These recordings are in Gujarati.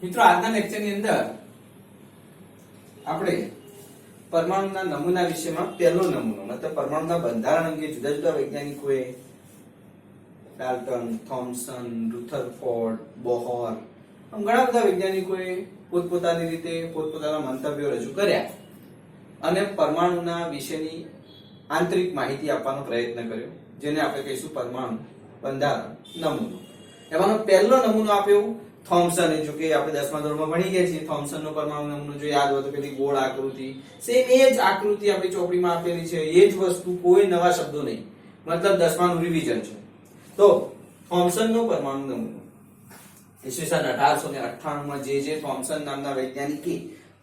મિત્રો આજના લેક્ચરની અંદર આપણે પરમાણુના નમૂના વિશેમાં પહેલો નમૂનો મતલબ પરમાણુના બંધારણ અંગે જુદા જુદા વૈજ્ઞાનિકોએ ડાલ્ટન, થોમ્સન, રુથરફોર્ડ, બોહર ઘણા બધા વૈજ્ઞાનિકોએ પોતપોતાની રીતે પોતપોતાના મંતવ્યો રજૂ કર્યા અને પરમાણુના વિશેની આંતરિક માહિતી આપવાનો પ્રયત્ન કર્યો, જેને આપણે કહીશું પરમાણુ બંધારણ નમૂનો. એમાંનો પહેલો નમૂનો આપ્યો થોમ્સને. જો કે આપણે 10મા ધોરણમાં ભણી ગયા છીએ. થોમ્સનનો પરમાણુ નમૂનો જો યાદ હોય તો પેલી ગોળ આકૃતિ, સેમ એ જ આકૃતિ આપણી ચોપડીમાં આપેલી છે, એ જ વસ્તુ, કોઈ નવા શબ્દો નહીં, મતલબ 10માનું રિવિઝન છે. તો થોમ્સનનો પરમાણુ નમૂનો ઈસવીસન 1898માં જે થોમ્સન નામના વૈજ્ઞાનિકે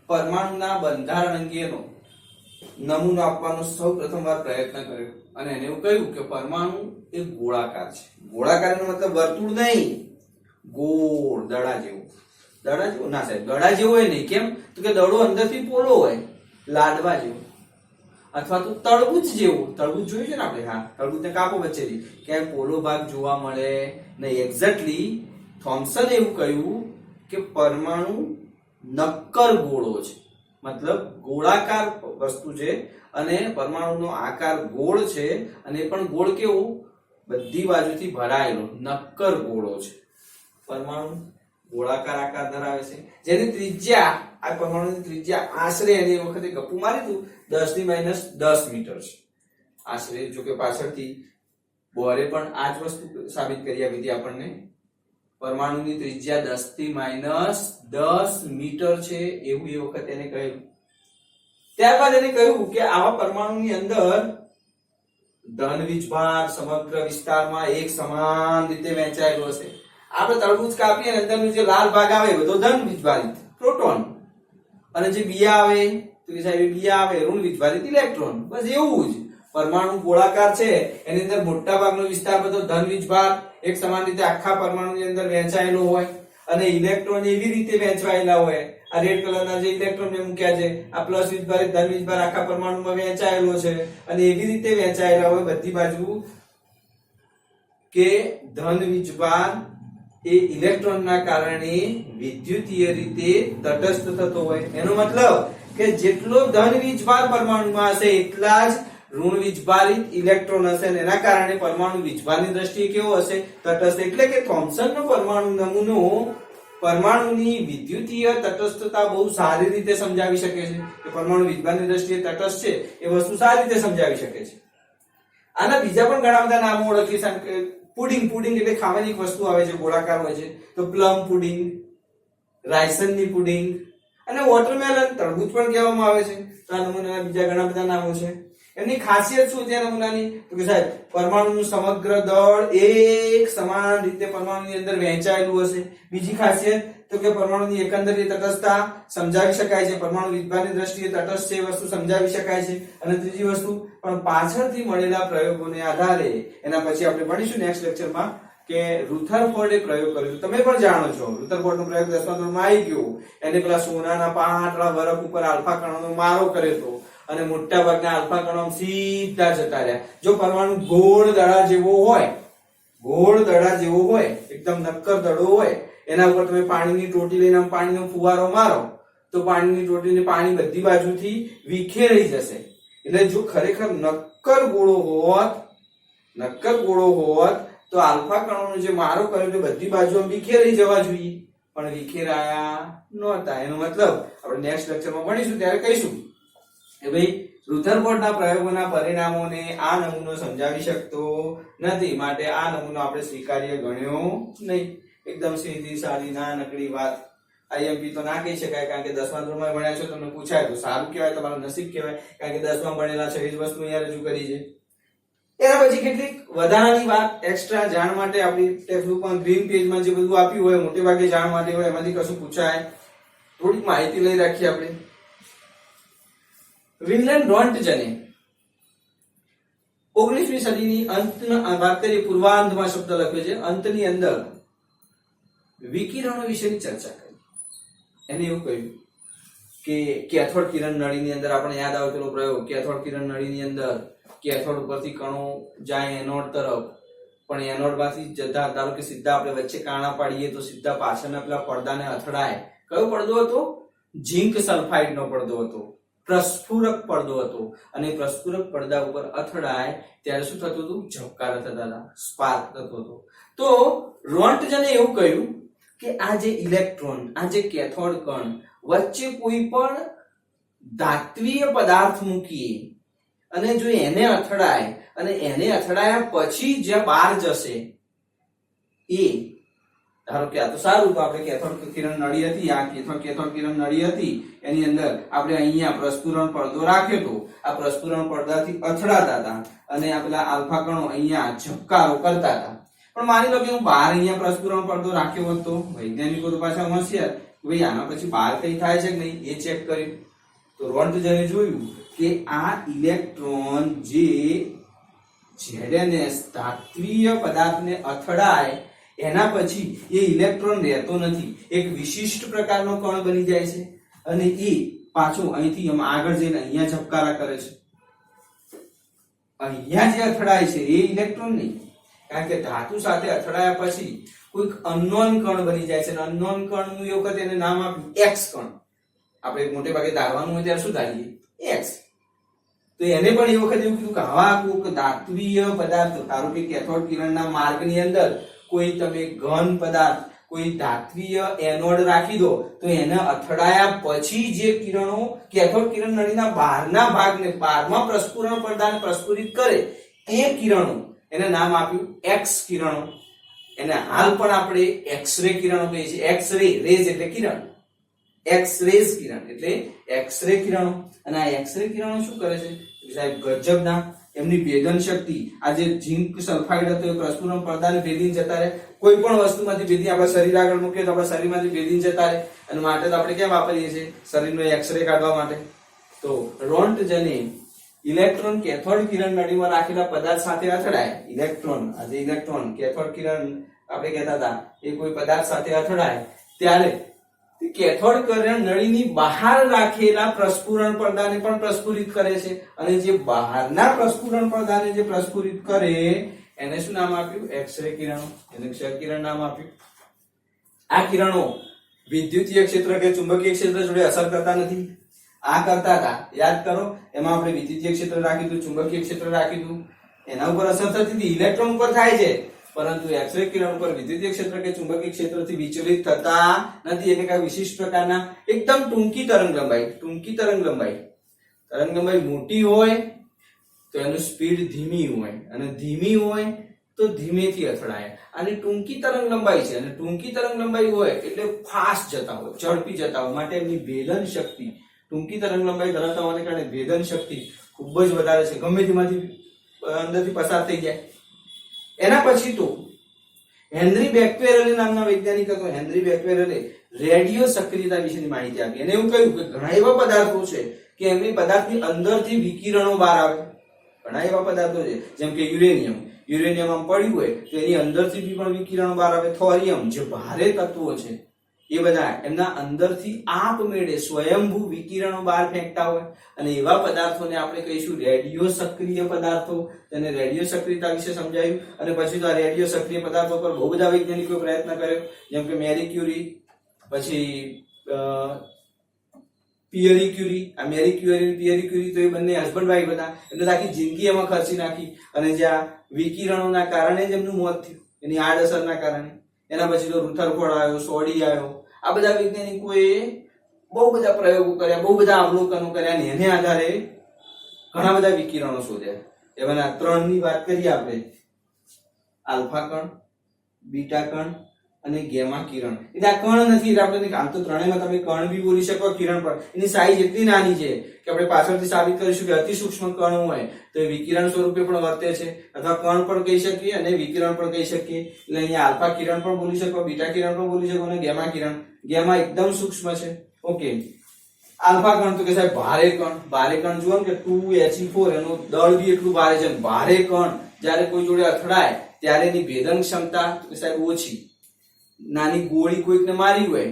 પરમાણુના બંધારણ અંગેનો નમૂનો આપવાનો સૌ પ્રથમવાર પ્રયત્ન કર્યો અને એને એવું કહ્યું કે પરમાણુ એ ગોળાકાર છે. ગોળાકારનો મતલબ વર્તુળ નહીં, ગોળ, દડા જેવો. દડા જેવો ના સાહેબ, દડા જેવો હોય નહીં. કેમ તો કે દડો અંદરથી પોલો હોય, લાડવા જેવો, અથવા તો તરબૂચ જેવો. તરબૂચ જોયું છે ને આપણે? હા, તરબૂચને કાપો વચ્ચેથી, ક્યાંય પોલો ભાગ જોવા મળે નહીં. એક્ઝેક્ટલી થોમ્સને એવું કહ્યું કે પરમાણુ નક્કર ગોળો છે, મતલબ ગોળાકાર વસ્તુ છે અને પરમાણુનો આકાર ગોળ છે અને પણ ગોળ કેવો? બધી બાજુથી ભરાયેલો નક્કર ગોળો છે. પરમાણુ ગોળાકાર આકાર ધરાવે છે, જેની ત્રિજ્યા, આ પરમાણુની ત્રિજ્યા આશરે એની વખતે ગપ્પુ મારી હતું 10⁻10 મીટર છે આશરે. જો કે પાછળથી બોરે પણ આ જ વસ્તુ સાબિત કરી આપી હતી આપણને. પરમાણુની ત્રિજ્યા 10⁻10 મીટર છે એવું એ વખતે એને કહ્યું. ત્યારબાદ એને કહ્યું કે આવા પરમાણુની અંદર ધન વીજભાર સમગ્ર વિસ્તારમાં એક સમાન રીતે વહેંચાયેલો હશે. આપણે તરબૂચ કાપીએ અને અંદરનો જે લાલ ભાગ આવે બધો ધન વીજભારિત પ્રોટોન, અને જે બિયા આવે તો કે સાહેબ બિયા આવે ઋણ વીજભારિત ઇલેક્ટ્રોન. બસ એવું જ પરમાણુ ગોળાકાર છે, એની અંદર મોટા ભાગનો વિસ્તાર બધો ધન વીજભાર એક સમાન રીતે આખા પરમાણુની અંદર વહેંચાયેલો હોય અને ઇલેક્ટ્રોન એવી રીતે વહેંચાયેલા હોય. આ રેડ કલરના જે ઇલેક્ટ્રોન મેં મૂક્યા છે, આ પ્લસ વીજભારિત ધન વીજભાર આખા પરમાણુમાં વહેંચાયેલો છે અને એવી રીતે વહેંચાયેલા હોય બધી બાજુ કે ધન વીજભાર એ ઇલેક્ટ્રોનના કારણે વિદ્યુતીય રીતે તટસ્થ થતો હોય. એનો મતલબ કે જેટલો ધન વીજભાર પરમાણુમાં હશે એટલા જ ઋણ વીજભારિત ઇલેક્ટ્રોન હશે અને એના કારણે પરમાણુ વીજભારની દ્રષ્ટિએ કેવો હશે? તટસ્થ. એટલે કે થોમ્સનનો પરમાણુ નમૂનો પરમાણુની વિદ્યુતીય તટસ્થતા બહુ સારી રીતે સમજાવી શકે છે. કે પરમાણુ વીજભારની દ્રષ્ટિએ તટસ્થ છે એ વસ્તુ સારી રીતે સમજાવી શકે છે. આના બીજા પણ ઘણા બધા નામો ઓળખી શકે. પુડિંગ, પુડિંગ એટલે ખાવાની એક વસ્તુ આવે છે, ગોળાકાર હોય છે, તો પ્લમ પુડિંગ, રાયસનની પુડિંગ અને વોટરમેલન, તરબૂચ પણ કહેવામાં આવે છે. તો આ નમૂનાના બીજા ઘણા બધા નામો છે. એમની ખાસિયત શું છે નમૂનાની? તો કે સાહેબ પરમાણુનું સમગ્ર દળ એક સમાન રીતે પરમાણુની અંદર વહેંચાયેલું હશે. બીજી ખાસિયત તો કે પરમાણુની એકંદરે તટસ્થતા સમજાવી શકાય છે, પરમાણુ વીજભારની દ્રષ્ટિએ તટસ્થ છે એ વસ્તુ સમજાવી શકાય છે. અને ત્રીજી વસ્તુ પણ પાછળથી મળેલા પ્રયોગોને આધારે, એના પછી આપણે ભણીશું નેક્સ્ટ લેક્ચરમાં કે રુથરફોર્ડે પ્રયોગ કર્યો. તમે પણ જાણો છો રુથરફોર્ડનો પ્રયોગ 10મા ધોરણમાં આવી ગયો. એને પેલા સોનાના પાતળા બરફ ઉપર આલ્ફા કણોનો મારો કર્યો હતો અને મોટા ભાગના આલ્ફા કણો સીધા જતા રહ્યા. જો પરમાણુ ગોળ દડા જેવો હોય, ગોળ દડા જેવો હોય, એકદમ નક્કર દડો હોય, એના ઉપર તમે પાણીની ટોટી લઈને પાણીનો ફુવારો મારો તો પાણીની ટોટીને પાણી બધી બાજુથી વિખેરાઈ જશે. એટલે જો ખરેખર નક્કર ગોળો હોત તો આલ્ફા કણોનો જે મારો કર્યો તે બધી બાજુ વિખેરાઈ જવા જોઈએ, પણ વિખેરાયા નહોતા. એનો મતલબ આપણે નેક્સ્ટ લેક્ચરમાં ભણીશું ત્યારે કહીશું કે ભાઈ રુથરફોર્ડના પ્રયોગોના પરિણામોને આ નમૂનો સમજાવી શકતો નથી, માટે આ નમૂનો આપણે સ્વીકાર્ય ગણ્યો નહીં. એકદમ સીધી સાદી નાનકડી વાત. આઈએમપી તો ના કહી શકાય, કારણ કે 10મા ધોરણમાં ભણ્યા છો, તમને પૂછાય તો સારું કહેવાય, તમારું નસીબ કહેવાય, કારણ કે 10મા ભણેલા છે એ જ વસ્તુ અહીંયા રજૂ કરી છે. એના પછી કેટલીક વધારાની વાત એક્સ્ટ્રા જાણ માટે આપણી ટેક્સ્ટબુકમાં ગ્રીન પેજમાં જે બધું આપ્યું હોય મોટે ભાગે જાણ માટે હોય, એમાંથી કશું પૂછાય થોડીક માહિતી લઈ રાખીએ આપણે. વિનલેન્ડ રોન્ટજને 19મી સદીની અંતના વાત કરીએ, પૂર્વાંધમાં શબ્દ લખ્યો છે, અંતની અંદર વિકિરણો વિશેની ચર્ચા કરી. એને એવું કહ્યું કે કેથોડ કિરણ નળીની અંદર આપણે યાદ આવે પેલો પ્રયોગ, કેથોડ કિરણ નળીની અંદર કેથોડ ઉપરથી કણો જાય એનોડ તરફ, પણ એનોડમાંથી જતા ધારો કે સીધા આપણે વચ્ચે કાણા પાડીએ તો સીધા પાછળના પેલા પડદાને અથડાય. કયો પડદો હતો? ઝીંક સલ્ફાઇડ નો પડદો હતો, પ્રસ્ફુરક પડદો હતો. અને પ્રસ્ફુરક પડદા ઉપર અથડાય ત્યારે શું થતું હતું? ઝબકારા થતા હતા, સ્પાર્ક થતો હતો. તો રોન્ટજને એવું કહ્યું કે આ જે ઇલેક્ટ્રોન, આ જે કેથોડ કણ વચ્ચે કોઈ પણ ધાત્વિય પદાર્થ મૂકીએ અને જો એને અથડાય અને એને અથડાયા પછી જે બહાર જશે એ, ધારો કે આ તો સારું, તો આપણે કેથોડ કિરણ નળી હતી, આ કેથોડ કિરણ નળી હતી, એની અંદર આપણે અહીંયા પ્રસ્ફુરણ પડદો રાખ્યો હતો. આ પ્રસ્ફુરણ પડદાથી અથડાતા હતા અને આ પેલા આલ્ફા કણો અહીંયા ઝબકારો કરતા હતા. પણ માની લો કે હું બહાર અહીંયા પ્રસ્ફુરણ પડદો રાખ્યો હોત તો વૈજ્ઞાનિકો તો પાછા હોશિયાર, ભાઈ આના પછી બહાર કઈ થાય છે કે નહીં એ ચેક કર્યું. તો રોન્ટજને જોયું કે આ ઇલેક્ટ્રોન જે ZnS ધાત્વિય પદાર્થને અથડાય એના પછી એ ઇલેક્ટ્રોન રહેતો નથી, એક વિશિષ્ટ પ્રકારનો કણ બની જાય છે અને એ પાછો અહીંથી આગળ જઈને અહીંયા ઝબકારા કરે છે. અહીંયા જે અથડાય છે એ ઇલેક્ટ્રોન નહીં, કારણ કે ધાતુ સાથે અથડાયા પછી કોઈક અનનોન કણ બની જાય છે. અનનોન કણનું એ વખત એને નામ આપ્યું એક્સ કણ. આપણે મોટે ભાગે ધારવાનું હોય ત્યારે શું ધારીએ? એક્સ. તો એને પણ એ વખત એવું કીધું કે આવા કોઈક ધાત્વિય પદાર્થ, ધારો કે કેથોડ કિરણના માર્ગની અંદર કોઈ તમે ઘન પદાર્થ, કોઈ ધાત્વિય એનોડ રાખી દો તો એને અથડાયા પછી જે કિરણો કેથોડ કિરણ નળીના બહારના ભાગને, બહારમાં પ્રસ્ફુરણ પડદાને પ્રસ્ફુરિત કરે એ કિરણો, એને નામ આપ્યું એક્સ કિરણો. એને હાલ પણ આપણે એક્સ-રે કિરણો કહીએ છીએ. એક્સ-રે, રેઝ એટલે કિરણ, એક્સ-રેઝ કિરણ એટલે એક્સ-રે કિરણો. અને આ એક્સ-રે કિરણો શું કરે છે સાહેબ? ગજબના એમની ભેદન શક્તિ. આ જે ઝીંક સલ્ફાઇડ હતો એ પ્રસ્ફુરણ પડદાને ભેદીને જતા રહે. કોઈ પણ વસ્તુમાંથી ભેદી આપણા શરીર આગળ મૂકીએ તો આપણા શરીરમાંથી ભેદીને જતા રહે. અને માટે તો આપણે ક્યાં વાપરીએ છીએ? શરીરનો એક્સ-રે કાઢવા માટે. તો રોન્ટજને ઇલેક્ટ્રોન કેથોડ કિરણ નળીમાં રાખેલા પદાર્થ સાથે અથડાય. ઇલેક્ટ્રોન, આ જે ઇલેક્ટ્રોન કેથોડ કિરણ આપણે કહેતા હતા એ કોઈ પદાર્થ સાથે અથડાય ત્યારે કેથોડ કિરણ નળીની બહાર રાખેલા પ્રસ્ફુરણ પડદાને પણ પ્રસ્ફુરિત કરે છે. અને જે બહારના પ્રસ્ફુરણ પડદાને જે પ્રસ્ફુરિત કરે એને શું નામ આપ્યું? એક્સ-રે કિરણો. એને ક્ષ કિરણ નામ આપ્યું. આ કિરણો વિદ્યુતીય ક્ષેત્ર કે ચુંબકીય ક્ષેત્ર જોડે અસર કરતા નથી. આ કરતા હતા, યાદ કરો. એમાં આપણે વિદ્યુતીય ક્ષેત્ર રાખ્યું હતું, ચુંબકીય ક્ષેત્ર રાખ્યું હતું, એના ઉપર અસર થતી હતી. ઇલેક્ટ્રોન ઉપર થાય છે, પરંતુ એક્સ-રે કિરણ ઉપર વિદ્યુતીય ક્ષેત્ર કે ચુંબકીય ક્ષેત્રથી વિચલિત થતા નથી. એટલે કે વિશિષ્ટ પ્રકારના એકદમ ટૂંકી તરંગ લંબાઈ, ટૂંકી તરંગ લંબાઈ મોટી હોય તો એનું સ્પીડ ધીમી હોય, અને ધીમી હોય તો ધીમેથી અથડાય. અને ટૂંકી તરંગ લંબાઈ છે, અને ટૂંકી તરંગ લંબાઈ હોય એટલે ફાસ્ટ જતા હોય, ઝડપી જતા હોય. માટે એમની ભેદન શક્તિ, ટૂંકી તરંગ લંબાઈ ધરાવતા હોવાને કારણે ભેદન શક્તિ ખૂબ જ વધારે છે, ગમે તેમાંથી અંદરથી પસાર થઈ જાય. એના પછી તો હેનરી બેક્વેરેલે નામના વૈજ્ઞાનિક હતો. હેનરી બેક્વેરેલે રેડિયો સક્રિયતા વિશેની માહિતી આપી. એને એવું કહ્યું કે ઘણા એવા પદાર્થો છે કે એમની પદાર્થની અંદરથી વિકિરણો બહાર આવે. ઘણા એવા પદાર્થો છે જેમ કે યુરેનિયમ આમ પડ્યું હોય તો એની અંદરથી પણ વિકિરણો બહાર આવે. થોરિયમ, જે ભારે તત્વો છે એ બધા એમના અંદરથી આપમેળે સ્વયંભૂ વિકિરણો બહાર ફેંકતા હોય. અને એવા પદાર્થોને આપણે કહીશું રેડિયો સક્રિય પદાર્થો. તેને રેડિયો સક્રિયતા વિશે સમજાયું. અને પછી તો આ રેડિયો સક્રિય પદાર્થો પર બહુ બધા વૈજ્ઞાનિકોએ પ્રયત્ન કર્યો, જેમ કે મેરી ક્યુરી, પછી પિયરી ક્યુરી. આ મેરી ક્યુરી, પિયરી ક્યુરી તો એ બંને હસબન્ડ વાઈફ હતા, એટલે આખી જિંદગી એમાં ખર્ચી નાખી. અને જ્યાં વિકિરણોના કારણે જ એમનું મોત થયું, એની આડઅસરના કારણે. એના પછી તો રુથરફોર્ડ આવ્યો, સોડી આવ્યો. આ બધા વૈજ્ઞાનિકોએ બહુ બધા પ્રયોગો કર્યા, બહુ બધા અવલોકનો કર્યા, અને એને આધારે ઘણા બધા વિકિરણો શોધ્યા. એમાંના 3 ની વાત કરીએ આપણે: આલ્ફા કણ, બીટા કણ અને ગેમા કિરણ. એટલે આ કણ નથી, એટલે આપણે આમ તો ત્રણેયમાં તમે કણ બી બોલી શકો, કિરણ પણ. એની સાઈઝ એટલી નાની છે કે આપણે પાછળથી સાબિત કરીશું કે અતિ સૂક્ષ્મ કણ હોય તો એ વિકિરણ સ્વરૂપે પણ વર્તે છે, અથવા કણ પણ કહી શકીએ અને વિકિરણ પણ કહી શકીએ. એટલે અહીંયા આલ્ફા કિરણ પણ બોલી શકો, બીટા કિરણ પણ બોલી શકો, અને ગેમા કિરણ. ગેમા એકદમ સૂક્ષ્મ છે. ઓકે, આલ્ફા કણ તો કે સાહેબ ભારે કણ. ભારે કણ જુઓ ને કે 2He4, એનું દળ બી એટલું ભારે છે. ભારે કણ જ્યારે કોઈ જોડે અથડાય ત્યારે એની ભેદન ક્ષમતા તો સાહેબ ઓછી. નાની ગોળી કોઈકને મારી હોય,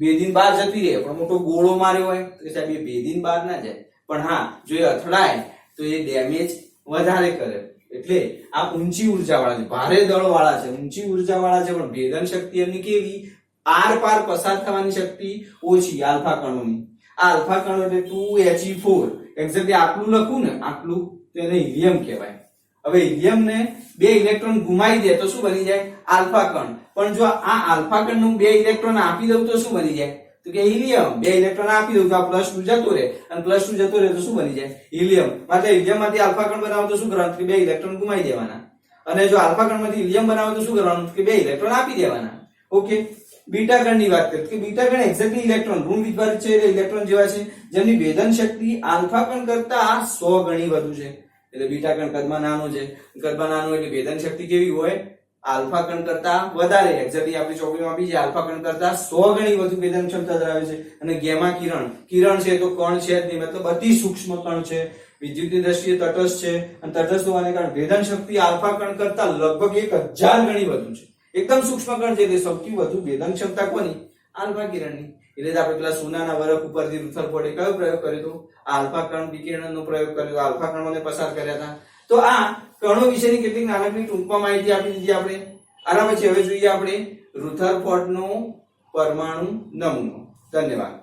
ભેદીને બહાર જતી રહે, પણ મોટો ગોળો માર્યો હોય તો સાહેબ એ ભેદીને બહાર ના જાય. પણ હા, જો એ અથડાય તો એ ડેમેજ વધારે કરે. એટલે આ ઊંચી ઉર્જા વાળા છે, ભારે દળ વાળા છે, ઊંચી ઉર્જા વાળા છે, પણ ભેદન શક્તિ એમની કેવી, આર પાર પસાર થવાની શક્તિ ઓછી આલ્ફા કણોની. આ આલ્ફા કણો એટલે 2He4 એક્ઝેક્ટલી આટલું લખું ને આટલું તેને હિલિયમ કહેવાય. હવે હિલિયમ ને 2 ઇલેક્ટ્રોન ગુમાવી દે તો શું બની જાય, આલ્ફા કણ. પણ જો આ આલ્ફા કણ નું 2 ઇલેક્ટ્રોન આપી દઉં તો શું બની જાય, તો કે હિલિયમ. 2 ઇલેક્ટ્રોન આપી દઉં તો આ +2 જતો રહે, અને +2 જતો રહે તો શું બની જાય, હિલિયમ. એટલે હિલિયમ માંથી આલ્ફા કણ બનાવો તો શું કરવાનું, કે 2 ઇલેક્ટ્રોન ગુમાવી દેવાના. અને જો આલ્ફા કણ માંથી હિલિયમ બનાવો તો શું કરવાનું, કે 2 ઇલેક્ટ્રોન આપી દેવાના. ઓકે. બીટા કણ ની વાત કરીએ કે બીટા કણ એક્ઝેક્ટલી ઇલેક્ટ્રોન ઋણ વિભાજિત છે એટલે ઇલેક્ટ્રોન જેવા છે, જેમની ભેદન શક્તિ આલ્ફા કણ કરતા 100 ગણી વધુ છે. એટલે બીટા કણ કદમાં નાનો છે, કદમાં નાનો એટલે ભેદન શક્તિ કેવી હોય, આલ્ફા કણ કરતા વધારે. એક્ઝેક્ટલી આપણી ચોપડીમાં આપી છે આલ્ફા કણ કરતા 100 ગણી વધુ ભેદન ક્ષમતા ધરાવે છે. અને ગેમા કિરણ છે તો કણ છે જ નહીં, મતલબ અતિ સૂક્ષ્મ કણ છે, વિદ્યુતની દ્રષ્ટિએ તટસ્થ છે, અને તટસ્થ હોવાને કારણે ભેદન શક્તિ આલ્ફા કણ કરતા લગભગ 1000 ગણી વધુ છે. એકદમ સૂક્ષ્મ કણ છે એટલે સૌથી વધુ ભેદન ક્ષમતા કોની, આલ્ફા કિરણની. એટલે જ આપણે પેલા સોનાના વરખ ઉપરથી રુથરફોર્ડે કયો પ્રયોગ કર્યો હતો, આલ્ફા કણ વિકિરણનો પ્રયોગ કર્યો હતો, આલ્ફા કણોને પસાર કર્યા હતા. તો આ કણો વિશેની કેટલીક નાનકડી ટૂંકમાં માહિતી આપી દીધી આપણે. આના પછી હવે જોઈએ આપણે રુથરફોર્ડનો પરમાણુ નમૂનો. ધન્યવાદ.